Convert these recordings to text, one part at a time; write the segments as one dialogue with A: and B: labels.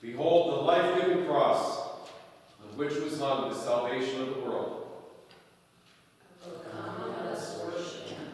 A: Behold the life-giving cross, on which was hung the salvation of the world.
B: O come, let us worship him.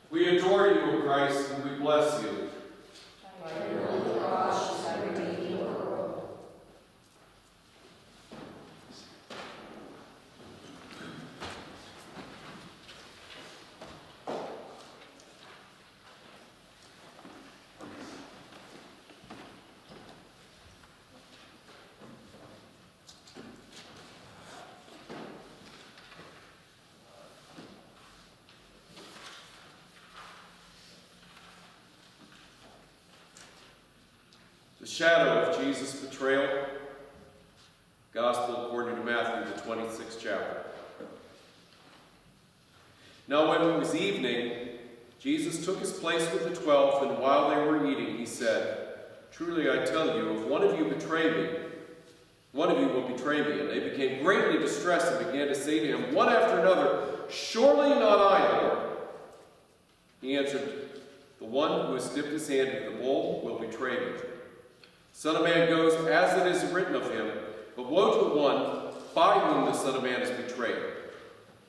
A: We adore you, O Christ, and we bless you.
B: By your holy cross, I redeem the world.
A: The shadow of Jesus' betrayal. Gospel according to Matthew, the 26th chapter. Now when it was evening, Jesus took his place with the 12, and while they were eating, he said, "Truly I tell you, if one of you betray me, one of you will betray me." And they became greatly distressed and began to say to him, one after another, "Surely not I, Lord." He answered, "The one who has dipped his hand in the bowl will betray me. Son of Man goes as it is written of him, but woe to the one by whom the Son of Man is betrayed.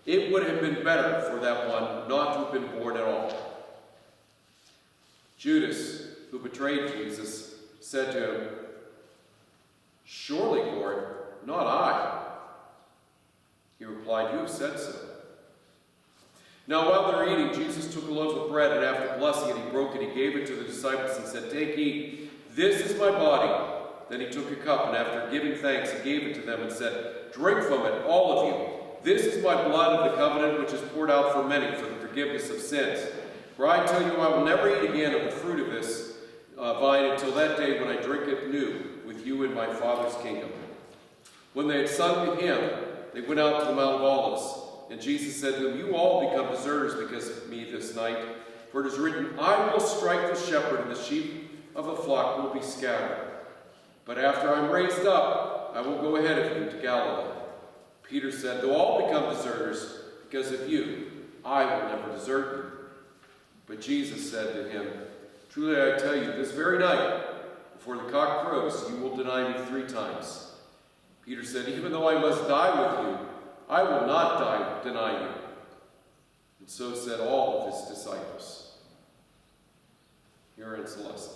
A: It would have been better for that one not to have been born at all." Judas, who betrayed Jesus, said to him, "Surely, Lord, not I." He replied, "You have said so." Now while they were eating, Jesus took a loaf of bread, and after blessing it, he broke it. He gave it to the disciples and said, "Take, eat. This is my body." Then he took a cup, and after giving thanks, he gave it to them and said, "Drink from it, all of you. This is my blood of the covenant, which is poured out for many for the forgiveness of sins. For I tell you, I will never eat again of the fruit of this vine until that day when I drink it new with you in my Father's kingdom." When they had sung the hymn, they went out to the Mount of Olives. And Jesus said to them, "You all become deserters because of me this night. For it is written, I will strike the shepherd, and the sheep of the flock will be scattered. But after I am raised up, I will go ahead of you to Galilee." Peter said, "Though all become deserters because of you, I will never desert you." But Jesus said to him, "Truly I tell you, this very night, before the cock crows, you will deny me 3 times. Peter said, "Even though I must die with you, I will not deny you." And so said all of his disciples. Here ends the lesson.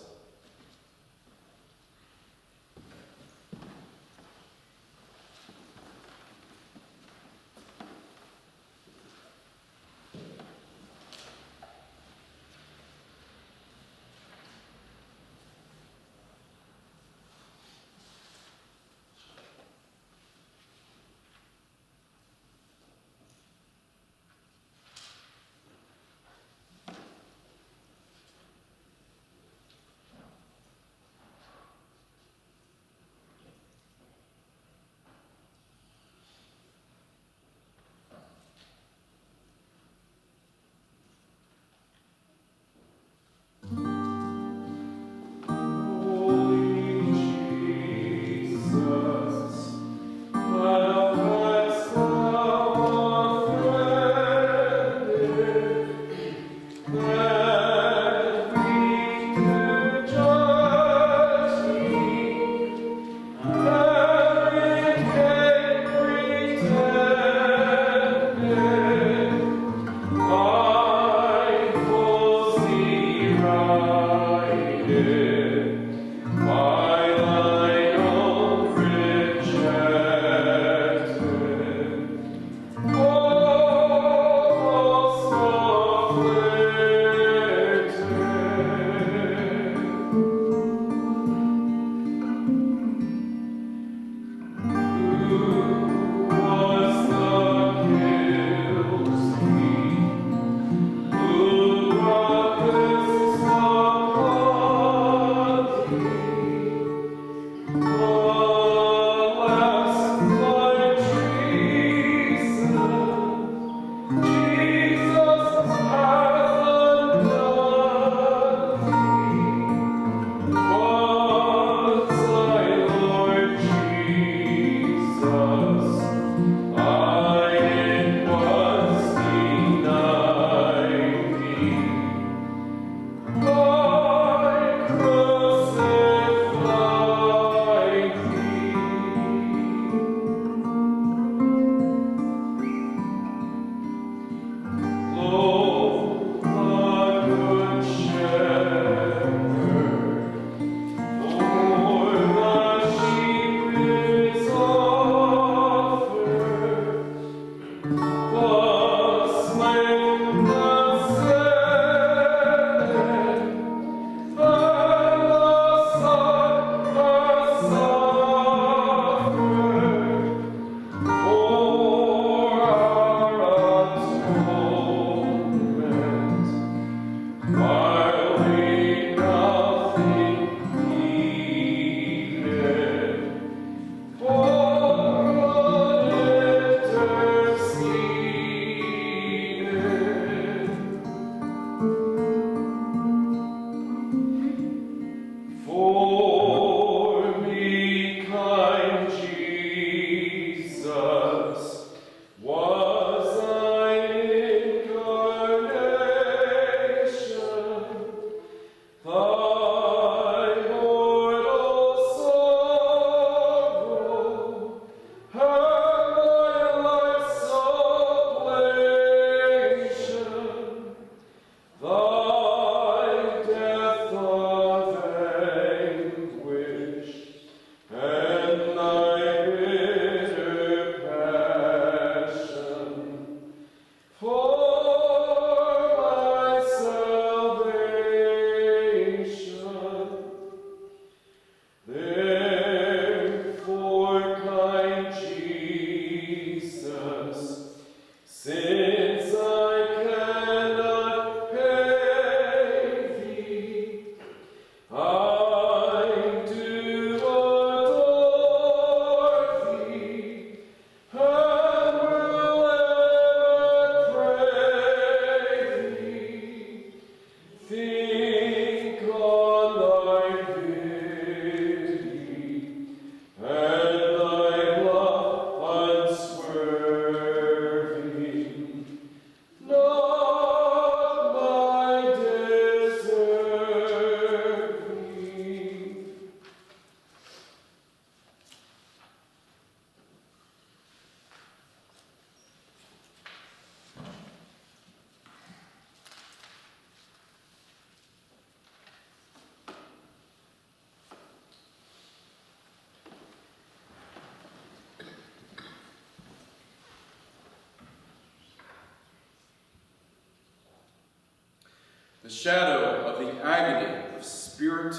A: the shadow of the agony of spirit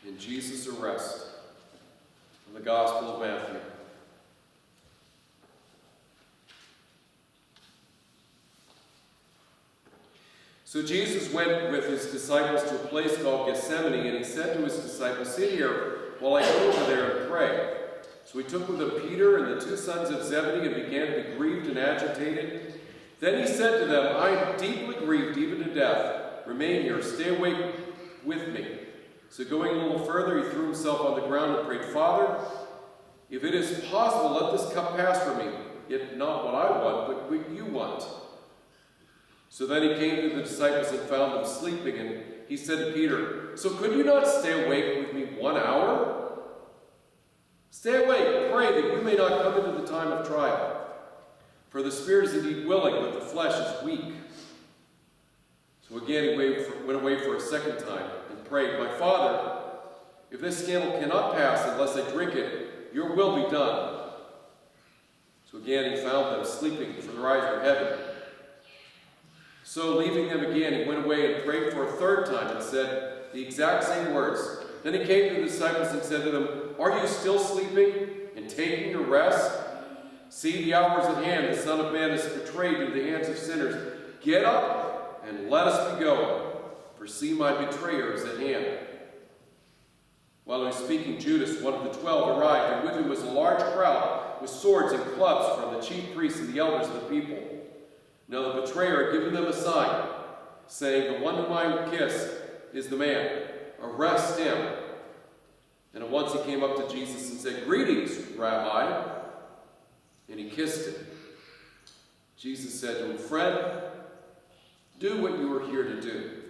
A: in Jesus' arrest. From the Gospel of Matthew. So Jesus went with his disciples to a place called Gethsemane, and he said to his disciples, "Sit here while I go over there and pray." So he took with him Peter and the two sons of Zebedee and began to be grieved and agitated. Then he said to them, "I am deeply grieved, even to death. Remain here, stay awake with me." So going a little further, he threw himself on the ground and prayed, "Father, if it is possible, let this cup pass from me. Yet not what I want, but what you want." So then he came to the disciples and found them sleeping, and he said to Peter, "So could you not stay awake with me 1 hour? Stay awake, pray that you may not come into the time of trial. For the spirit is indeed willing, but the flesh is weak." So again he went away for a second time and prayed, "My Father, if this scandal cannot pass unless I drink it, your will be done." So again he found them sleeping, for their eyes were heavy. So leaving them again, he went away and prayed for a third time and said the exact same words. Then he came to the disciples and said to them, "Are you still sleeping and taking your rest? See, the hour is at hand. The Son of Man is betrayed into the hands of sinners. Get up and let us be going, for see, my betrayer is at hand." While he was speaking, Judas, one of the 12, arrived, and with him was a large crowd with swords and clubs from the chief priests and the elders of the people. Now the betrayer had given them a sign, saying, "The one whom I will kiss is the man. Arrest him." And at once he came up to Jesus and said, "Greetings, Rabbi." And he kissed him. Jesus said to him, "Friend, do what you are here to do."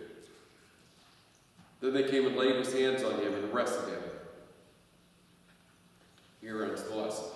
A: Then they came and laid his hands on him and arrested him. Here ends the lesson.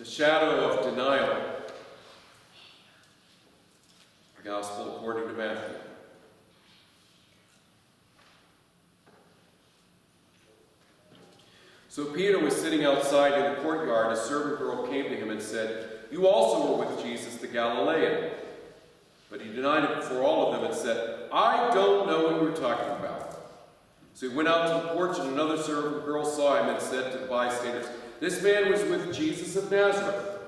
A: shadow of denial. The Gospel according to Matthew. So Peter was sitting outside in the courtyard. A servant girl came to him and said, "You also were with Jesus the Galilean." But he denied it before all of them and said, "I don't know what you're talking about." So he went out to the porch, and another servant girl saw him and said to the bystanders, "This man was with Jesus of Nazareth."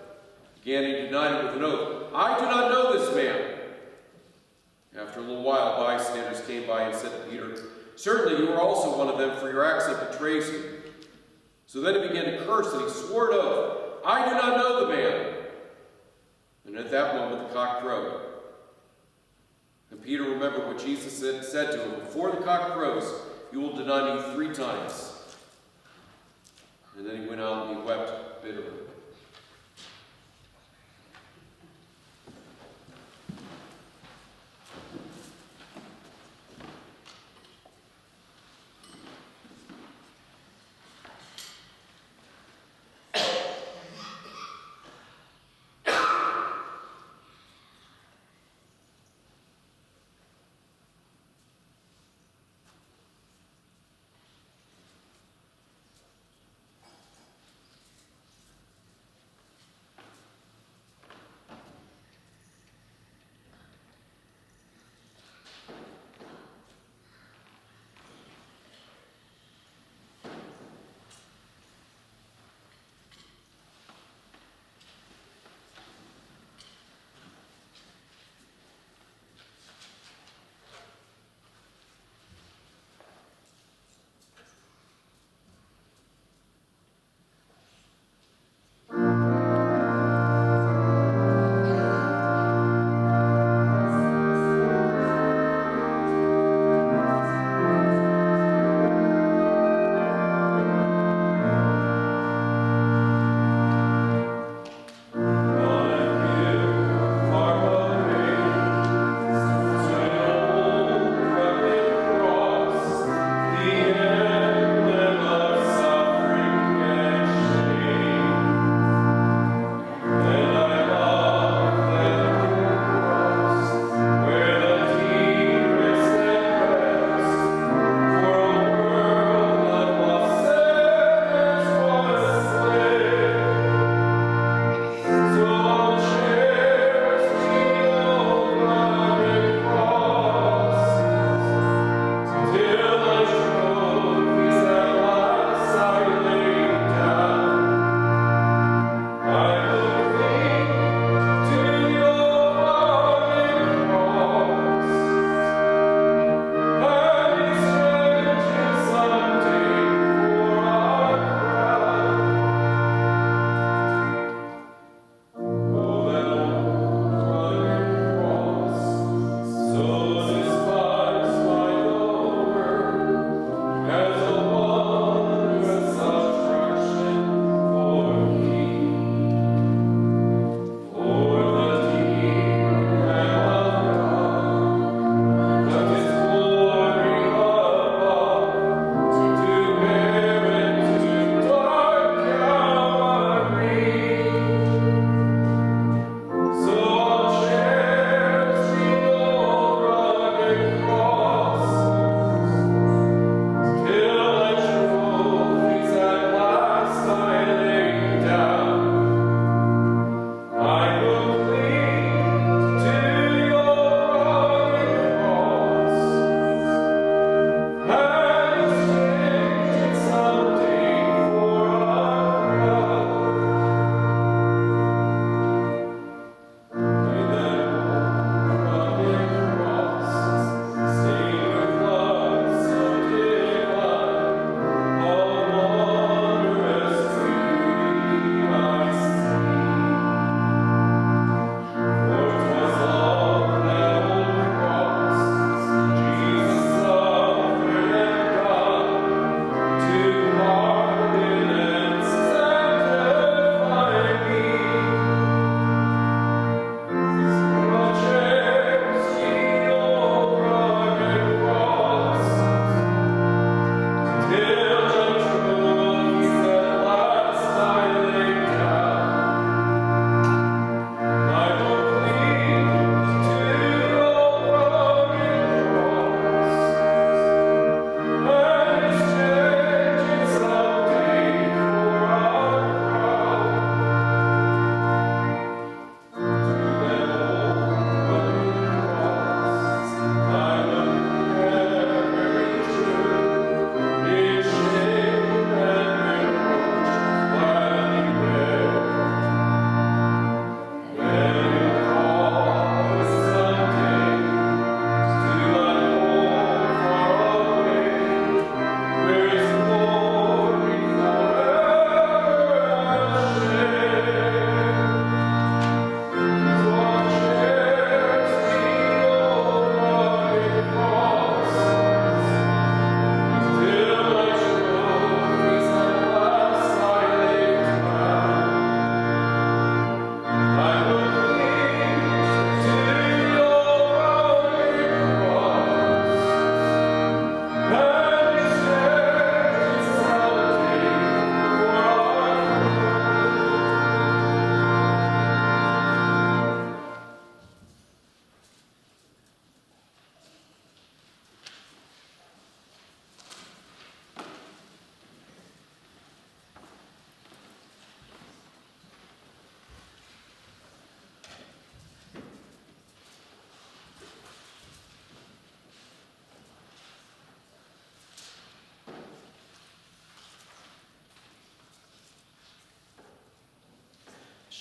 A: Again he denied it with an oath, "I do not know this man." After a little while, bystanders came by and said to Peter, "Certainly you are also one of them, for your accent betrays you." So then he began to curse, and he swore an oath, "I do not know the man." And at that moment the cock crowed. And Peter remembered what Jesus had said to him, "Before the cock crows, you will deny me 3 times." And then he went out and he wept bitterly.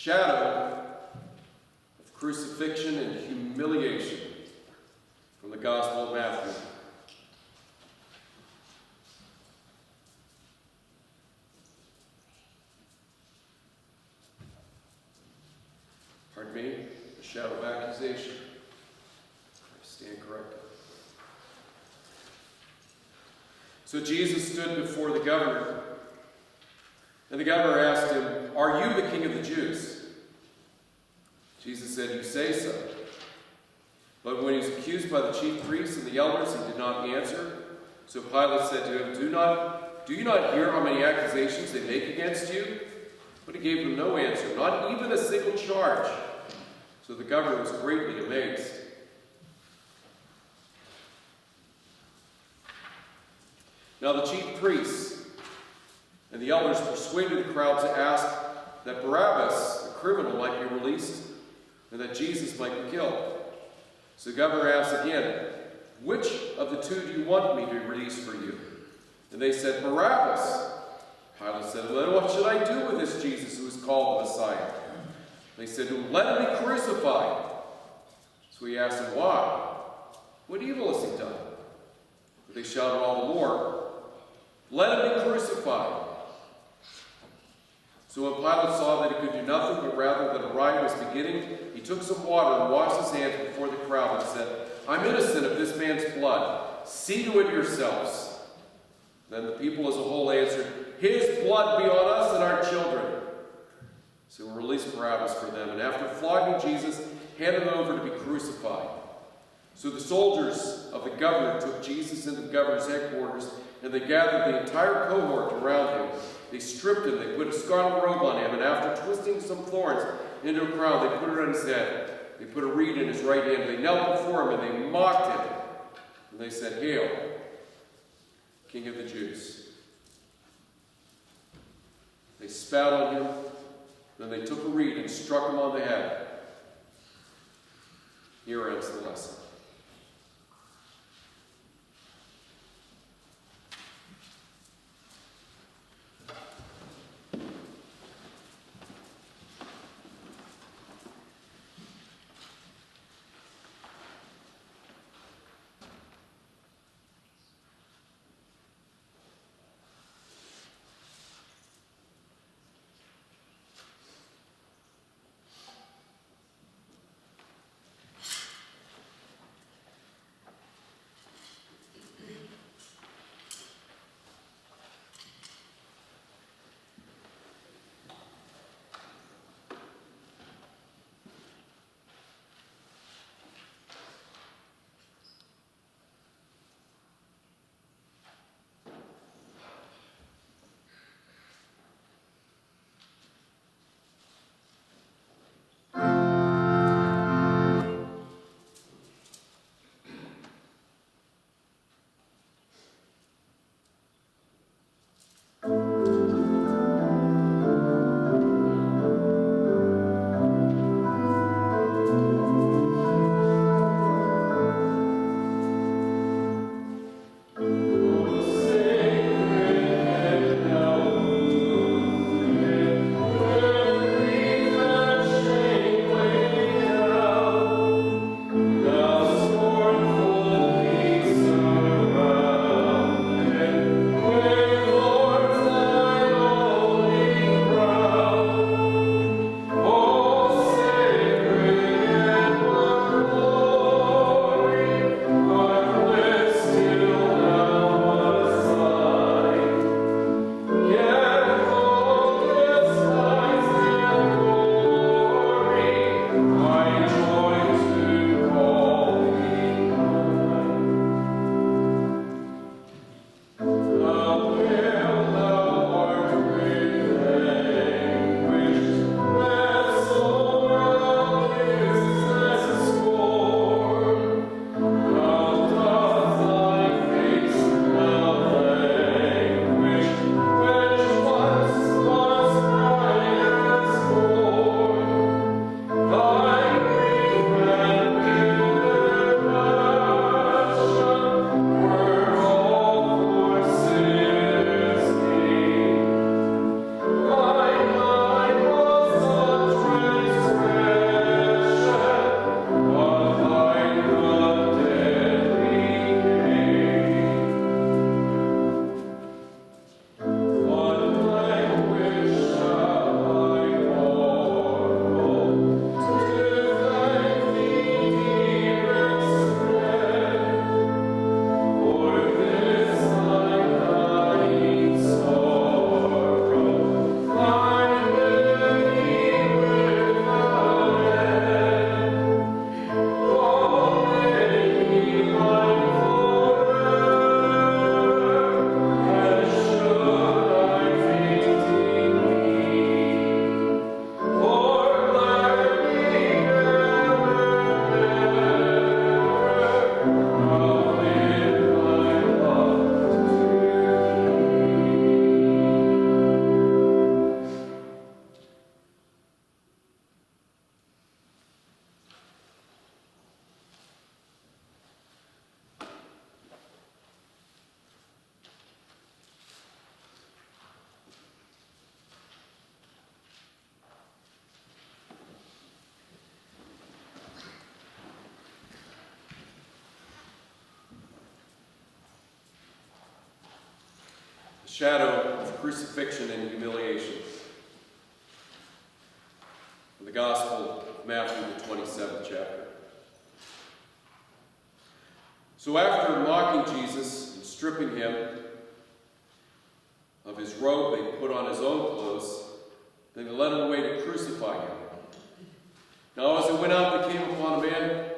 A: shadow of crucifixion and humiliation from the Gospel of Matthew. Pardon me, a shadow of accusation. I stand corrected. So Jesus stood before the governor, and the governor asked him, "Are you the king of the Jews?" Jesus said, "You say so." But when he was accused by the chief priests and the elders, he did not answer. So Pilate said to him, Do you not hear how many accusations they make against you?" But he gave them no answer, not even a single charge. So the governor was greatly amazed. Now the chief priests and the elders persuaded the crowd to ask that Barabbas, the criminal, might be released, and that Jesus might be killed. So the governor asked again, "Which of the two do you want me to release for you?" And they said, "Barabbas." Pilate said, "Well, then what should I do with this Jesus who is called the Messiah?" They said to him, "Let him be crucified." So he asked them, "Why? What evil has he done?" But they shouted all the more, "Let him be crucified." So when Pilate saw that he could do nothing, but rather that a riot was beginning, he took some water and washed his hands before the crowd and said, "I'm innocent of this man's blood. See to it yourselves." Then the people as a whole answered, "His blood be on us and our children." So he released Barabbas for them, and after flogging Jesus, handed him over to be crucified. So the soldiers of the governor took Jesus into the governor's headquarters, and they gathered the entire cohort around him. They stripped him, they put a scarlet robe on him, and after twisting some thorns into a crown, they put it on his head. They put a reed in his right hand. They knelt before him, and they mocked him. And they said, "Hail, King of the Jews." They spat on him, then they took a reed and struck him on the head. Here ends the lesson. shadow of crucifixion and humiliation. In the Gospel of Matthew, the 27th chapter. So after mocking Jesus and stripping him of his robe, they put on his own clothes. Then they led him away to crucify him. Now as they went out, they came upon a man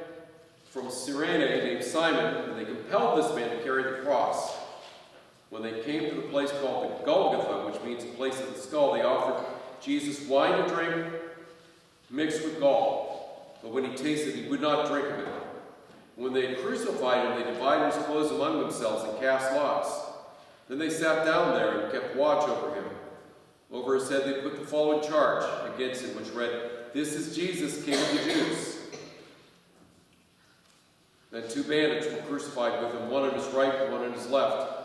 A: from Cyrene named Simon, and they compelled this man to carry the cross. When they came to the place called the Golgotha, which means a place of the skull, they offered Jesus wine to drink mixed with gall. But when he tasted, he would not drink of it. When they had crucified him, they divided his clothes among themselves and cast lots. Then they sat down there and kept watch over him. Over his head they put the following charge against him, which read, "This is Jesus, King of the Jews." Then two bandits were crucified with him, one on his right and one on his left.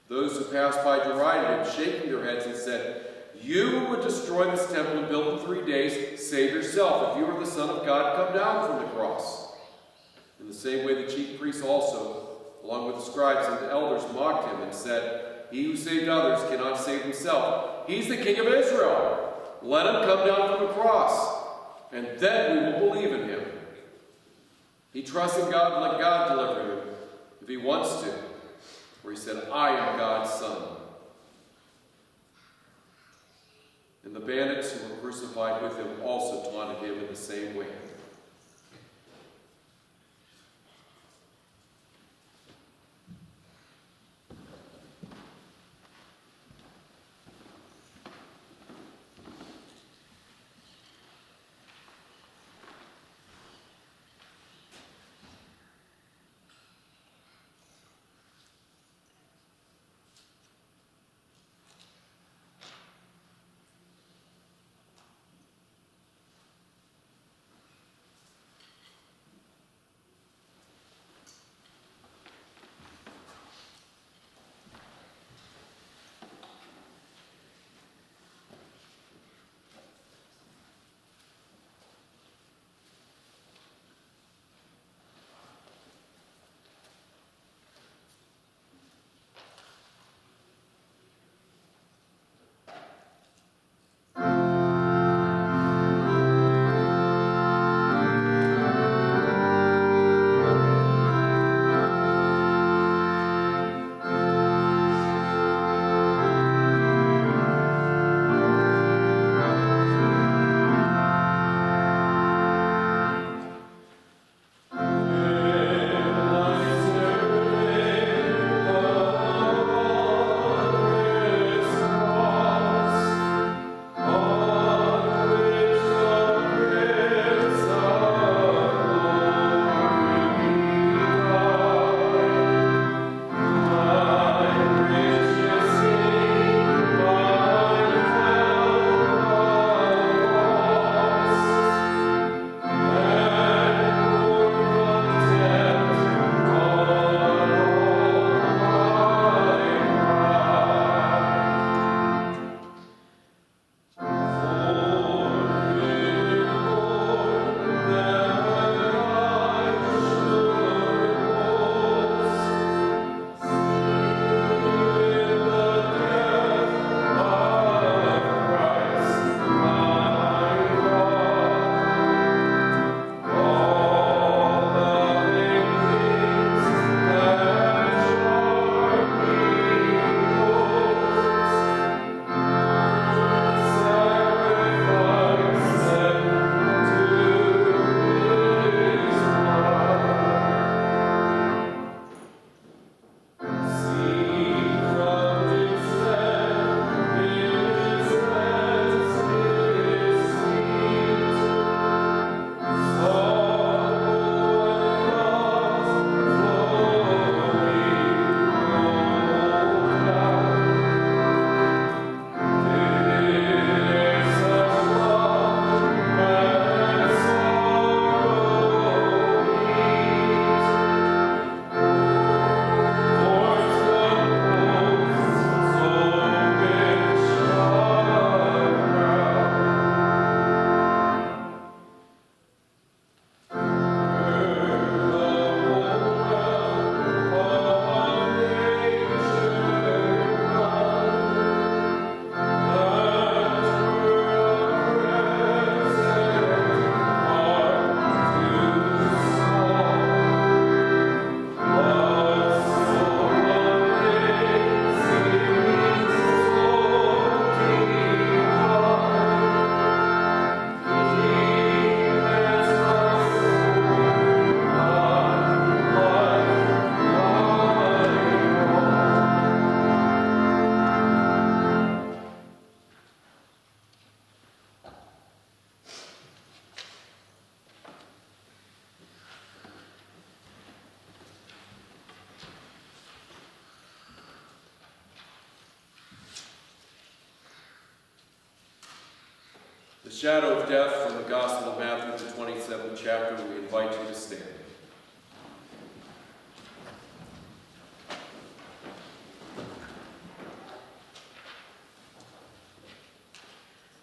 A: Those who passed by derided him, shaking their heads, and said, "You who would destroy this temple and build it in 3 days, save yourself. If you are the Son of God, come down from the cross." In the same way the chief priests also, along with the scribes and the elders, mocked him and said, "He who saved others cannot save himself. He's the King of Israel. Let him come down from the cross, and then we will believe in him. He trusts in God and let God deliver him if he wants to. For he said, 'I am God's son.'" And the bandits who were crucified with him also taunted him in the same way. shadow of death from the Gospel of Matthew, the 27th chapter. We invite you to stand.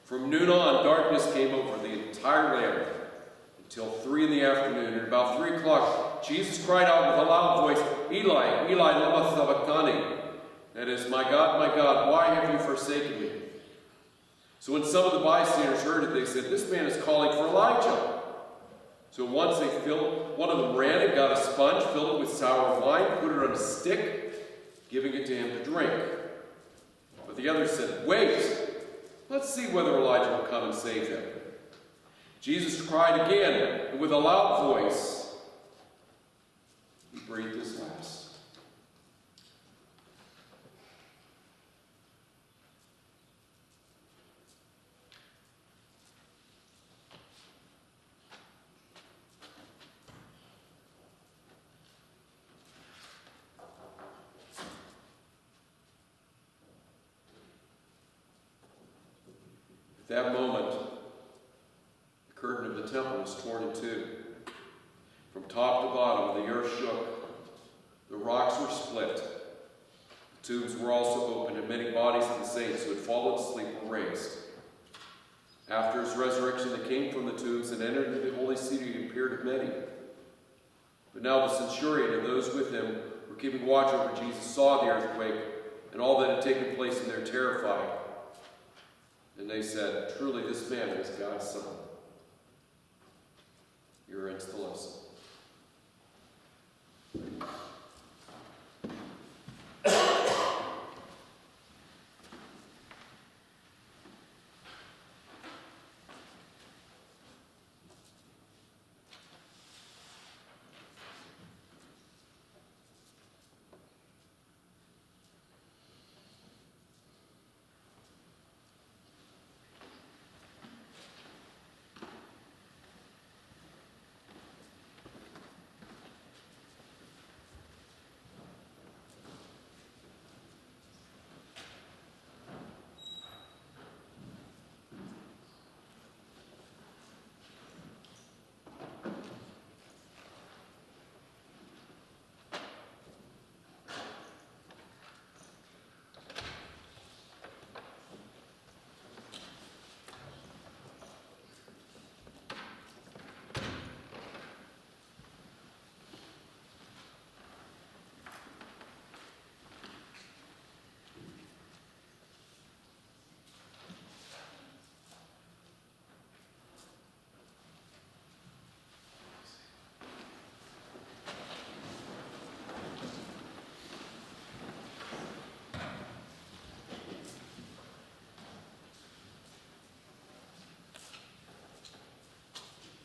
A: From noon on, darkness came over the entire land until 3 in the afternoon. And about 3 o'clock, Jesus cried out with a loud voice, "Eli, Eli, lama sabachthani?" That is, my God, why have you forsaken me?" So when some of the bystanders heard it, they said, "This man is calling for Elijah." So once one of them ran and got a sponge, filled it with sour wine, put it on a stick, giving it to him to drink. But the others said, "Wait, let's see whether Elijah will come and save him." Jesus cried again, and with a loud voice, he breathed his last. At that moment, the curtain of the temple was torn in two. From top to bottom, the earth shook. The rocks were split. The tombs were also opened, and many bodies of the saints who had fallen asleep were raised. After his resurrection, they came from the tombs and entered into the holy city and appeared to many. But now the centurion and those with him who were keeping watch over Jesus saw the earthquake and all that had taken place, and they were terrified. And they said, "Truly this man is God's Son." Here ends the lesson.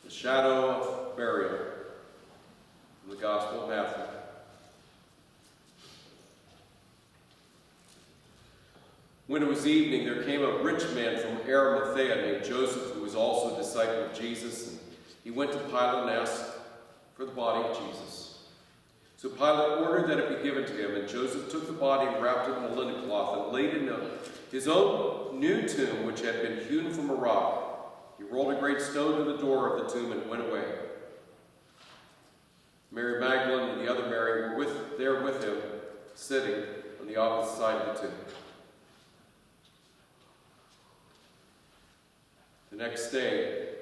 A: Shadow of burial from the Gospel of Matthew. When it was evening, there came a rich man from Arimathea named Joseph, who was also a disciple of Jesus. And he went to Pilate and asked for the body of Jesus. So Pilate ordered that it be given to him, and Joseph took the body and wrapped it in a linen cloth and laid it in his own new tomb, which had been hewn from a rock. He rolled a great stone to the door of the tomb and went away. Mary Magdalene and the other Mary were there with him, sitting on the opposite side of the tomb. The next day,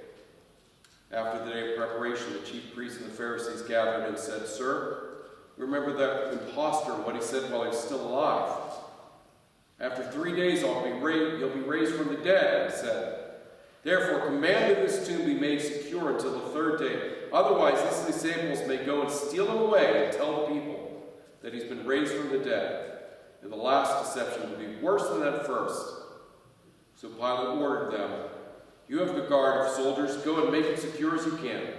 A: after the day of preparation, the chief priests and the Pharisees gathered and said, "Sir, remember that impostor and what he said while he was still alive. After 3 days you'll be raised from the dead," he said. "Therefore, command that this tomb be made secure until the third day. Otherwise, his disciples may go and steal him away and tell the people that he's been raised from the dead. And the last deception will be worse than that first." So Pilate ordered them, "You have the guard of soldiers. Go and make it secure as you can."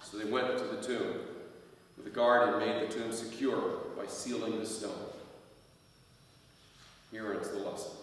A: So they went to the tomb with the guard and made the tomb secure by sealing the stone. Here ends the lesson.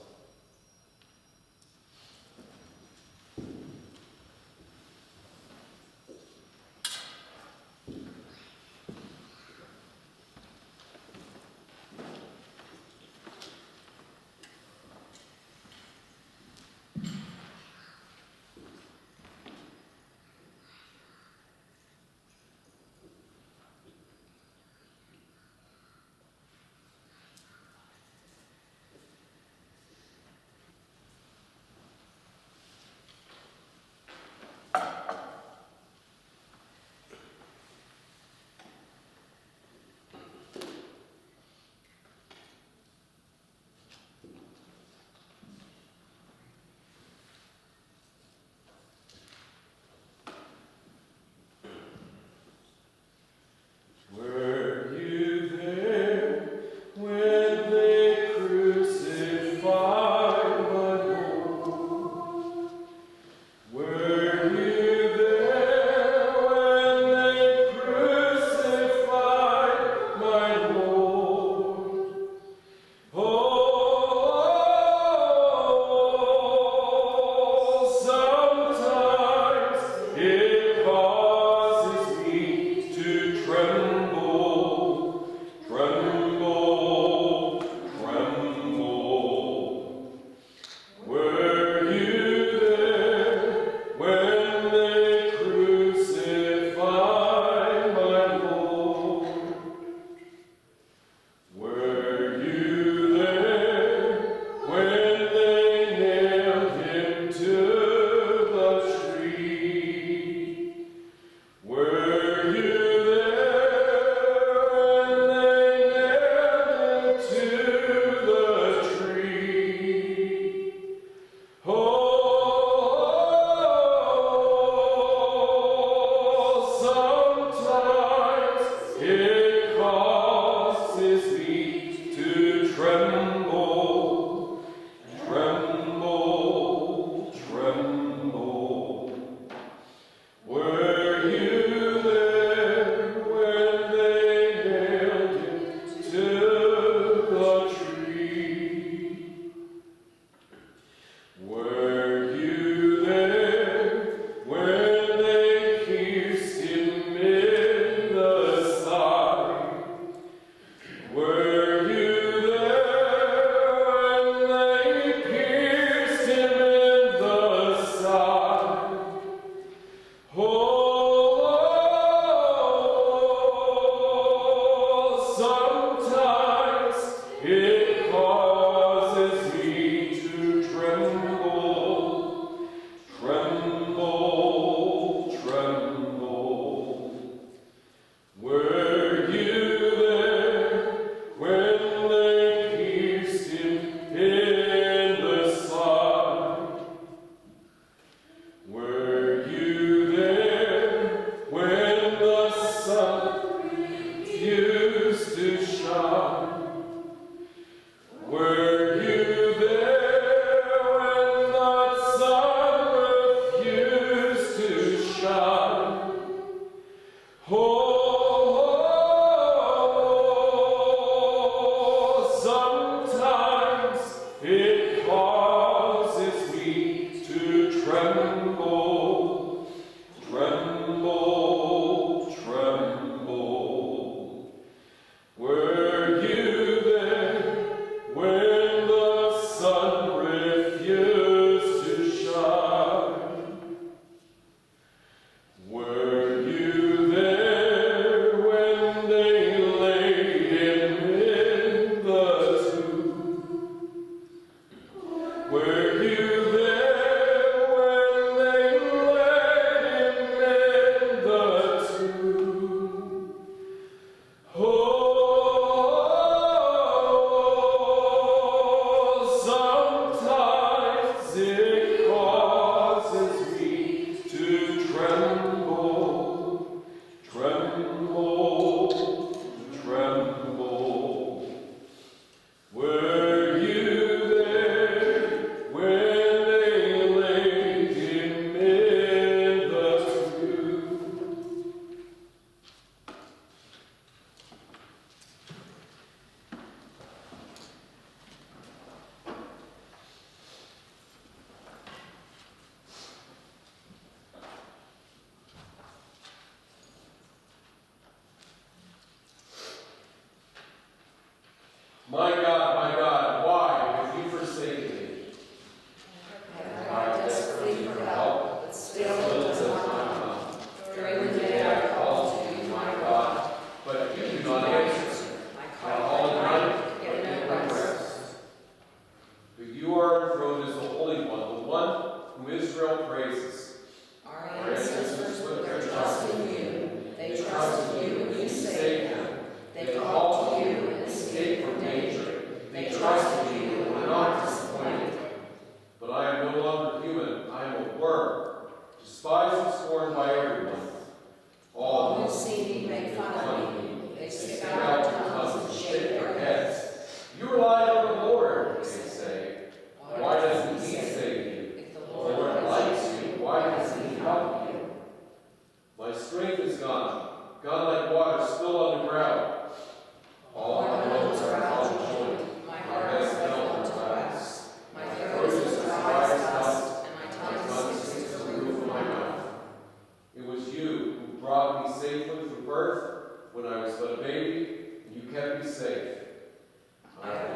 A: My God, why have you forsaken me?
B: I cried desperately for help, but still it does not come. During the day I call to you, my God,
A: but you do not answer.
B: I call at night, yet no rest.
A: But you are enthroned as the Holy One, the one whom Israel praises.
B: Our ancestors put their trust in you. They trusted you and you saved them. They called to you and escaped from danger. They trusted you and were not disappointed.
A: But I am no longer human. I am a worm, despised and scorned by everyone.
B: All who see me make fun of me. They stick out their tongues and shake their heads.
A: You rely on the Lord, they say. Why doesn't he save you?
B: If the
A: The Lord likes you. Why doesn't he help you? My strength is gone like water spilled on the ground. All my bones are out of joint. My heart is melted to wax. My throat is dry as dust, and my tongue sticks to the roof of my mouth. It was you who brought me safely from birth when I was but a baby, and you kept me safe.
B: I have